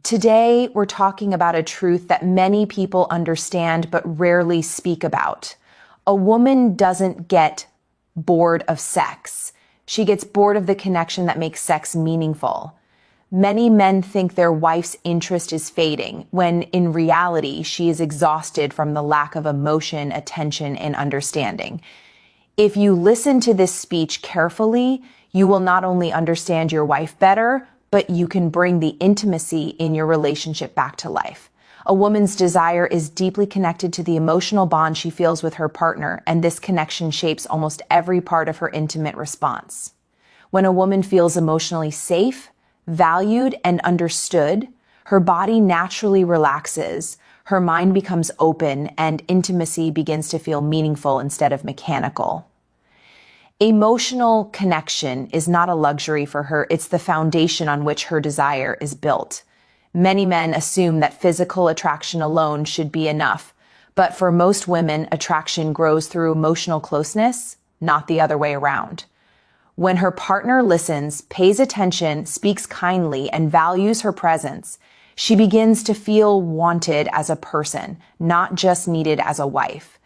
Today, we're talking about a truth that many people understand but rarely speak about. A woman doesn't get bored of sex. She gets bored of the connection that makes sex meaningful. Many men think their wife's interest is fading, when in reality, she is exhausted from the lack of emotion, attention, and understanding. If you listen to this speech carefully, you will not only understand your wife better, but you can bring the intimacy in your relationship back to life. A woman's desire is deeply connected to the emotional bond she feels with her partner, and this connection shapes almost every part of her intimate response. When a woman feels emotionally safe, valued, and understood, her body naturally relaxes, her mind becomes open, and intimacy begins to feel meaningful instead of mechanical. Emotional connection is not a luxury for her, it's the foundation on which her desire is built. Many men assume that physical attraction alone should be enough, but for most women, attraction grows through emotional closeness, not the other way around. When her partner listens, pays attention, speaks kindly, and values her presence, she begins to feel wanted as a person, not just needed as a wife.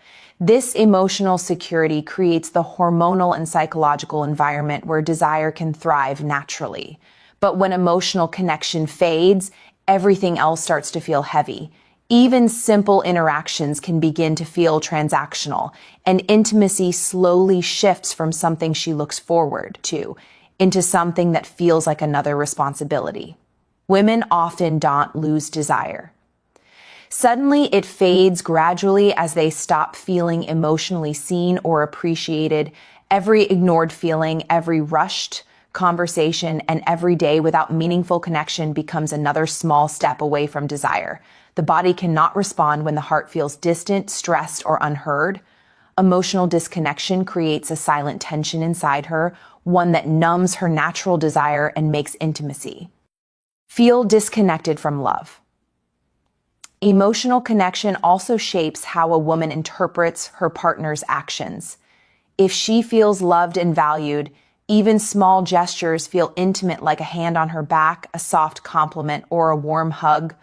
This emotional security creates the hormonal and psychological environment where desire can thrive naturally. But when emotional connection fades, everything else starts to feel heavy. Even simple interactions can begin to feel transactional, and intimacy slowly shifts from something she looks forward to into something that feels like another responsibility. Women often don't lose desire. Suddenly, it fades gradually as they stop feeling emotionally seen or appreciated. Every ignored feeling, every rushed conversation, and every day without meaningful connection becomes another small step away from desire. The body cannot respond when the heart feels distant, stressed, or unheard. Emotional disconnection creates a silent tension inside her, one that numbs her natural desire and makes intimacy feel disconnected from love. Emotional connection also shapes how a woman interprets her partner's actions. If she feels loved and valued, even small gestures feel intimate, like a hand on her back, a soft compliment, or a warm hug.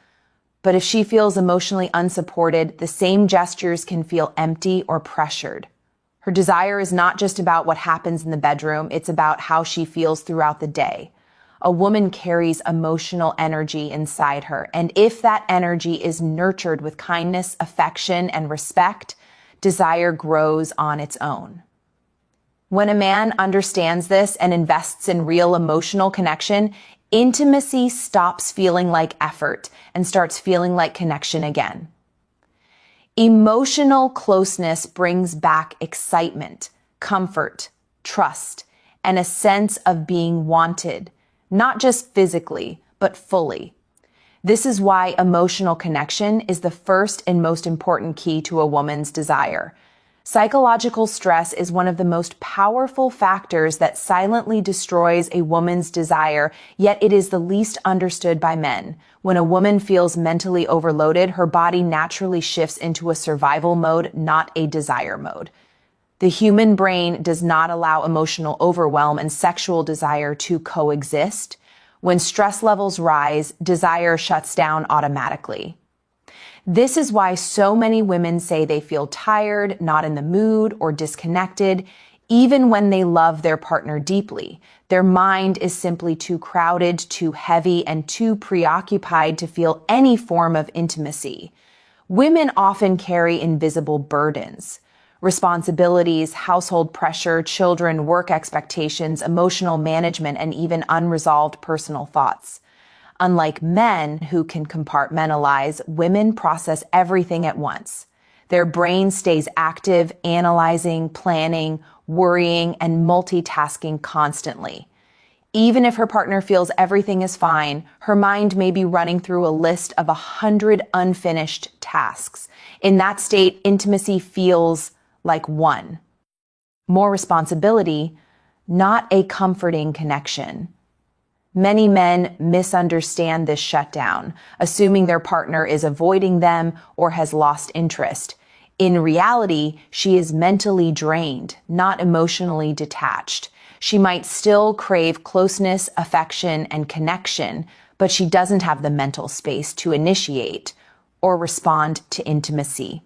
But if she feels emotionally unsupported, the same gestures can feel empty or pressured. Her desire is not just about what happens in the bedroom, it's about how she feels throughout the day. A woman carries emotional energy inside her, and if that energy is nurtured with kindness, affection, and respect, desire grows on its own. When a man understands this and invests in real emotional connection, intimacy stops feeling like effort and starts feeling like connection again. Emotional closeness brings back excitement, comfort, trust, and a sense of being wanted, not just physically, but fully. This is why emotional connection is the first and most important key to a woman's desire. Psychological stress is one of the most powerful factors that silently destroys a woman's desire, yet it is the least understood by men. When a woman feels mentally overloaded, her body naturally shifts into a survival mode, not a desire mode. The human brain does not allow emotional overwhelm and sexual desire to coexist. When stress levels rise, desire shuts down automatically. This is why so many women say they feel tired, not in the mood, or disconnected, even when they love their partner deeply. Their mind is simply too crowded, too heavy, and too preoccupied to feel any form of intimacy. Women often carry invisible burdens. Responsibilities, household pressure, children, work expectations, emotional management, and even unresolved personal thoughts. Unlike men who can compartmentalize, women process everything at once. Their brain stays active, analyzing, planning, worrying, and multitasking constantly. Even if her partner feels everything is fine, her mind may be running through a list of 100 unfinished tasks. In that state, intimacy feels like one. More responsibility, not a comforting connection. Many men misunderstand this shutdown, assuming their partner is avoiding them or has lost interest. In reality, she is mentally drained, not emotionally detached. She might still crave closeness, affection, and connection, but she doesn't have the mental space to initiate or respond to intimacy.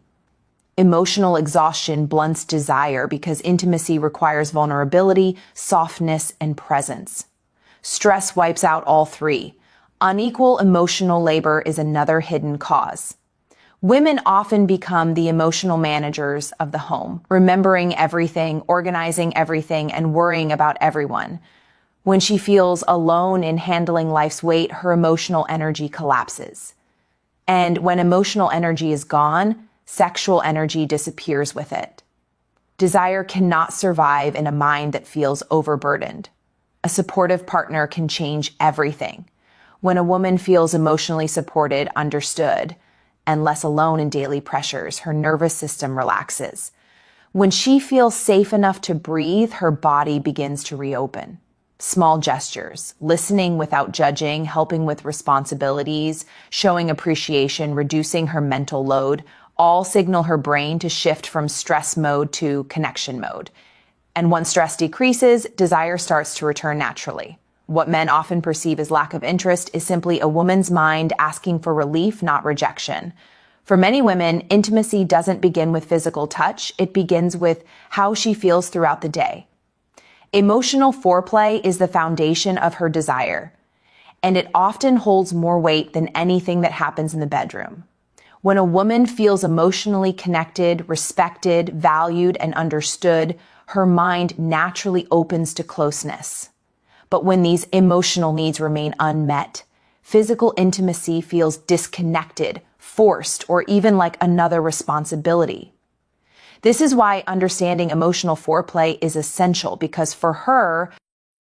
Emotional exhaustion blunts desire because intimacy requires vulnerability, softness, and presence. Stress wipes out all three. Unequal emotional labor is another hidden cause. Women often become the emotional managers of the home, remembering everything, organizing everything, and worrying about everyone. When she feels alone in handling life's weight, her emotional energy collapses. And when emotional energy is gone, sexual energy disappears with it. Desire cannot survive in a mind that feels overburdened. A supportive partner can change everything. When a woman feels emotionally supported, understood, and less alone in daily pressures, her nervous system relaxes. When she feels safe enough to breathe, her body begins to reopen. Small gestures, listening without judging, helping with responsibilities, showing appreciation, reducing her mental load, all signal her brain to shift from stress mode to connection mode. And once stress decreases, desire starts to return naturally. What men often perceive as lack of interest is simply a woman's mind asking for relief, not rejection. For many women, intimacy doesn't begin with physical touch. It begins with how she feels throughout the day. Emotional foreplay is the foundation of her desire, and it often holds more weight than anything that happens in the bedroom. When a woman feels emotionally connected, respected, valued, and understood, her mind naturally opens to closeness. But when these emotional needs remain unmet, physical intimacy feels disconnected, forced, or even like another responsibility. This is why understanding emotional foreplay is essential, because for her,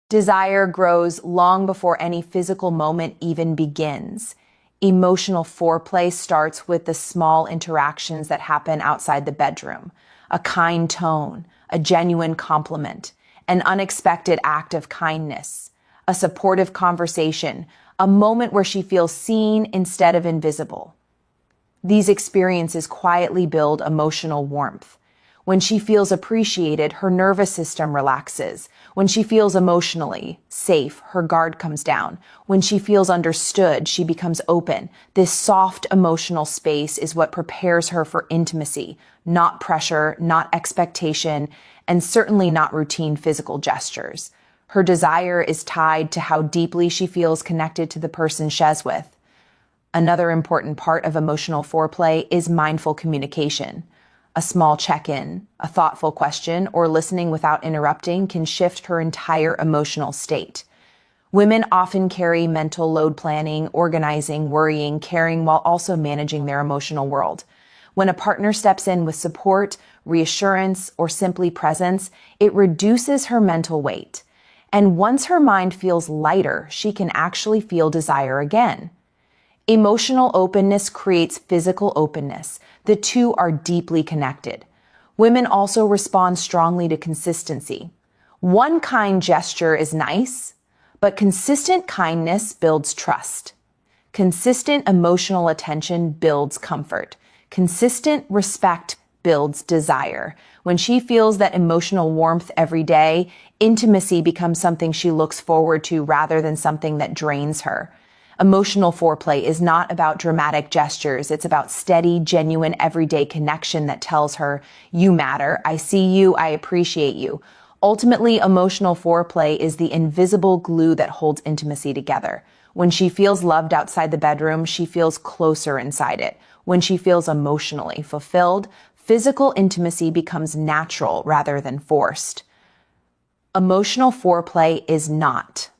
desire grows long before any physical moment even begins. Emotional foreplay starts with the small interactions that happen outside the bedroom: a kind tone, a genuine compliment, an unexpected act of kindness, a supportive conversation, a moment where she feels seen instead of invisible. These experiences quietly build emotional warmth. When she feels appreciated, her nervous system relaxes. When she feels emotionally safe, her guard comes down. When she feels understood, she becomes open. This soft emotional space is what prepares her for intimacy, not pressure, not expectation, and certainly not routine physical gestures. Her desire is tied to how deeply she feels connected to the person she's with. Another important part of emotional foreplay is mindful communication. A small check-in, a thoughtful question, or listening without interrupting can shift her entire emotional state. Women often carry mental load planning, organizing, worrying, caring, while also managing their emotional world. When a partner steps in with support, reassurance, or simply presence, it reduces her mental weight. And once her mind feels lighter, she can actually feel desire again. Emotional openness creates physical openness. The two are deeply connected. Women also respond strongly to consistency. One kind gesture is nice, but consistent kindness builds trust. Consistent emotional attention builds comfort. Consistent respect builds desire. When she feels that emotional warmth every day, intimacy becomes something she looks forward to rather than something that drains her. Emotional foreplay is not about dramatic gestures. It's about steady, genuine, everyday connection that tells her, "You matter. I see you. I appreciate you." Ultimately, emotional foreplay is the invisible glue that holds intimacy together. When she feels loved outside the bedroom, she feels closer inside it. When she feels emotionally fulfilled, physical intimacy becomes natural rather than forced. Emotional foreplay is not.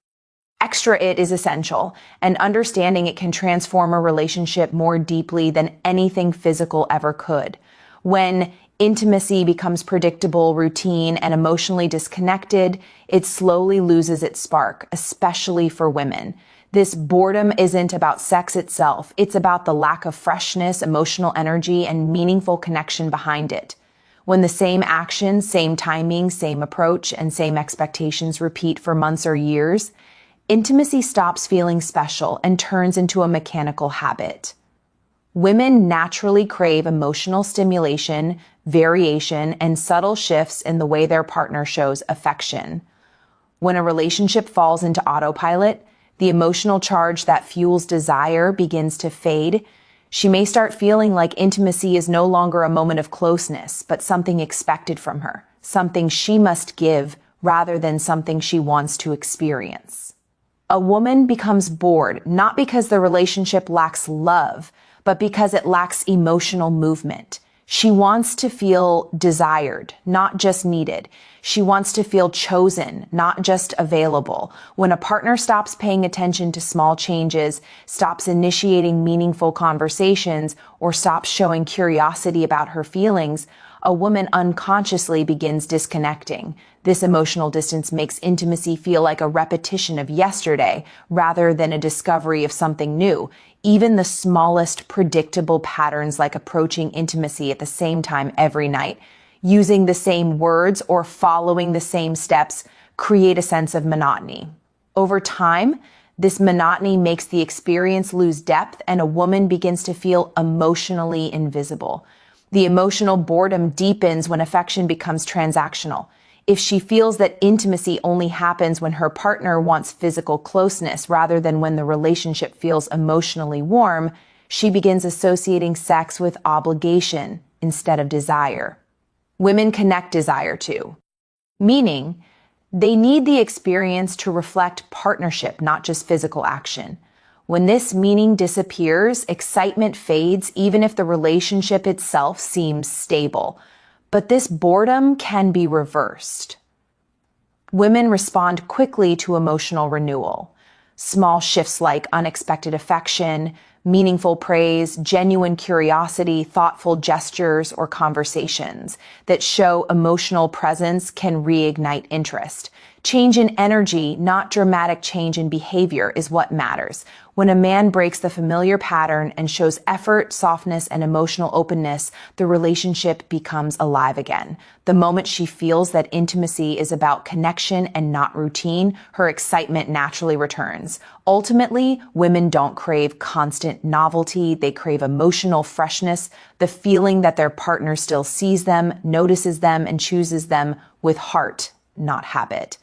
Extra it is essential, and understanding it can transform a relationship more deeply than anything physical ever could. When intimacy becomes predictable, routine, and emotionally disconnected, it slowly loses its spark, especially for women. This boredom isn't about sex itself. It's about the lack of freshness, emotional energy, and meaningful connection behind it. When the same actions, same timing, same approach, and same expectations repeat for months or years, intimacy stops feeling special and turns into a mechanical habit. Women naturally crave emotional stimulation, variation, and subtle shifts in the way their partner shows affection. When a relationship falls into autopilot, The emotional charge that fuels desire begins to fade. She may start feeling like intimacy is no longer a moment of closeness, but something expected from her, something she must give rather than something she wants to experience. A woman becomes bored not because the relationship lacks love, but because it lacks emotional movement. She wants to feel desired, not just needed. She wants to feel chosen, not just available. When a partner stops paying attention to small changes, stops initiating meaningful conversations, or stops showing curiosity about her feelings, a woman unconsciously begins disconnecting. This emotional distance makes intimacy feel like a repetition of yesterday rather than a discovery of something new. Even the smallest predictable patterns, like approaching intimacy at the same time every night, using the same words, or following the same steps, create a sense of monotony. Over time, this monotony makes the experience lose depth, and a woman begins to feel emotionally invisible. The emotional boredom deepens when affection becomes transactional. If she feels that intimacy only happens when her partner wants physical closeness rather than when the relationship feels emotionally warm, she begins associating sex with obligation instead of desire. Women connect desire to, meaning they need the experience to reflect partnership, not just physical action. When this meaning disappears, excitement fades even if the relationship itself seems stable. But this boredom can be reversed. Women respond quickly to emotional renewal. Small shifts like unexpected affection, meaningful praise, genuine curiosity, thoughtful gestures, or conversations that show emotional presence can reignite interest. Change in energy, not dramatic change in behavior, is what matters. When a man breaks the familiar pattern and shows effort, softness, and emotional openness, the relationship becomes alive again. The moment she feels that intimacy is about connection and not routine, her excitement naturally returns. Ultimately, women don't crave constant novelty. They crave emotional freshness, the feeling that their partner still sees them, notices them, and chooses them with heart, not habit.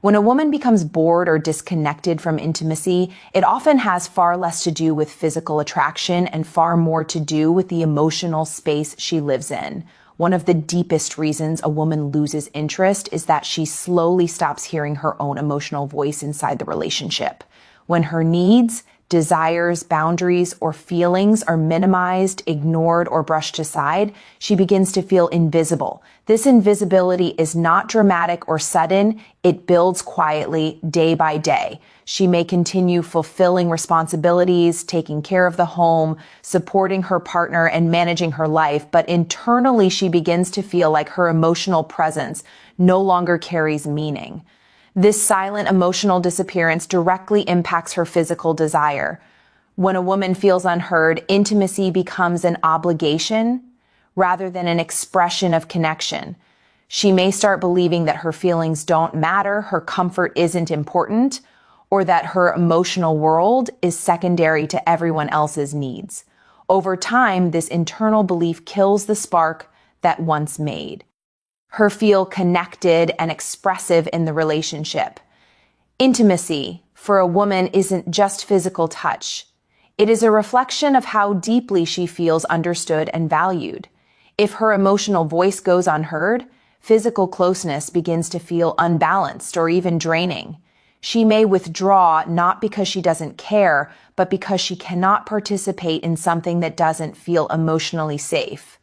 When a woman becomes bored or disconnected from intimacy, it often has far less to do with physical attraction and far more to do with the emotional space she lives in. One of the deepest reasons a woman loses interest is that she slowly stops hearing her own emotional voice inside the relationship. When her needs, desires, boundaries, or feelings are minimized, ignored, or brushed aside, she begins to feel invisible. This invisibility is not dramatic or sudden. It builds quietly, day by day. She may continue fulfilling responsibilities, taking care of the home, supporting her partner, and managing her life, but internally she begins to feel like her emotional presence no longer carries meaning. This silent emotional disappearance directly impacts her physical desire. When a woman feels unheard, intimacy becomes an obligation rather than an expression of connection. She may start believing that her feelings don't matter, her comfort isn't important, or that her emotional world is secondary to everyone else's needs. Over time, this internal belief kills the spark that once made her feel connected and expressive in the relationship. Intimacy, for a woman, isn't just physical touch. It is a reflection of how deeply she feels understood and valued. If her emotional voice goes unheard, physical closeness begins to feel unbalanced or even draining. She may withdraw not because she doesn't care, but because she cannot participate in something that doesn't feel emotionally safe.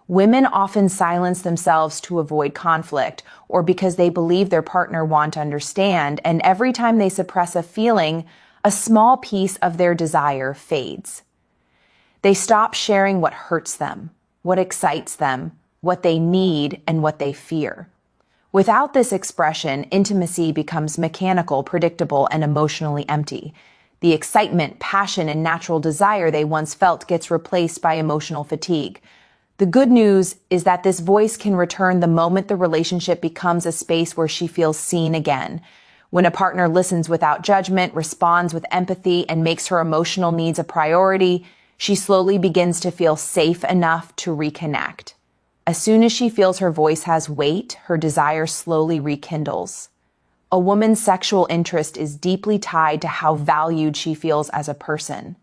Women often silence themselves to avoid conflict or because they believe their partner won't understand, and every time they suppress a feeling, a small piece of their desire fades. They stop sharing what hurts them, what excites them, what they need, and what they fear. Without this expression, intimacy becomes mechanical, predictable, and emotionally empty. The excitement, passion, and natural desire they once felt gets replaced by emotional fatigue. The good news is that this voice can return the moment the relationship becomes a space where she feels seen again. When a partner listens without judgment, responds with empathy, and makes her emotional needs a priority, she slowly begins to feel safe enough to reconnect. As soon as she feels her voice has weight, her desire slowly rekindles. A woman's sexual interest is deeply tied to how valued she feels as a person.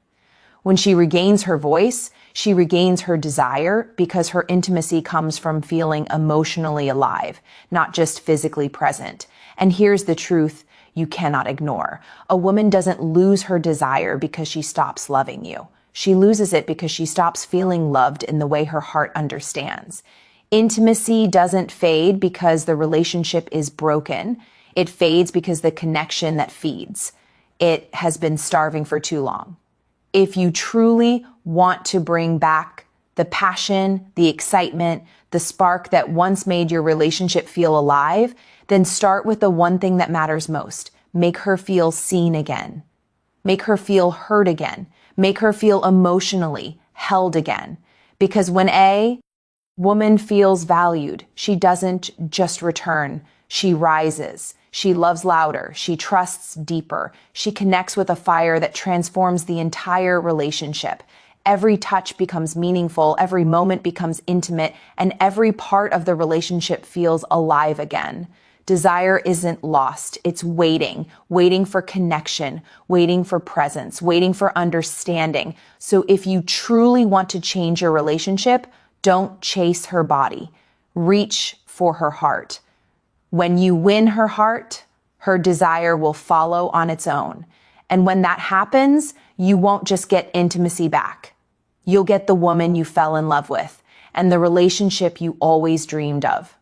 When she regains her voice, she regains her desire because her intimacy comes from feeling emotionally alive, not just physically present. And here's the truth you cannot ignore. A woman doesn't lose her desire because she stops loving you. She loses it because she stops feeling loved in the way her heart understands. Intimacy doesn't fade because the relationship is broken. It fades because the connection that feeds it has been starving for too long. If you truly want to bring back the passion, the excitement, the spark that once made your relationship feel alive, then start with the one thing that matters most. Make her feel seen again. Make her feel heard again. Make her feel emotionally held again. Because when a woman feels valued, she doesn't just return, she rises. She loves louder. She trusts deeper. She connects with a fire that transforms the entire relationship. Every touch becomes meaningful, every moment becomes intimate, and every part of the relationship feels alive again. Desire isn't lost. It's waiting, waiting for connection, waiting for presence, waiting for understanding. So if you truly want to change your relationship, don't chase her body. Reach for her heart. When you win her heart, her desire will follow on its own. And when that happens, you won't just get intimacy back. You'll get the woman you fell in love with and the relationship you always dreamed of.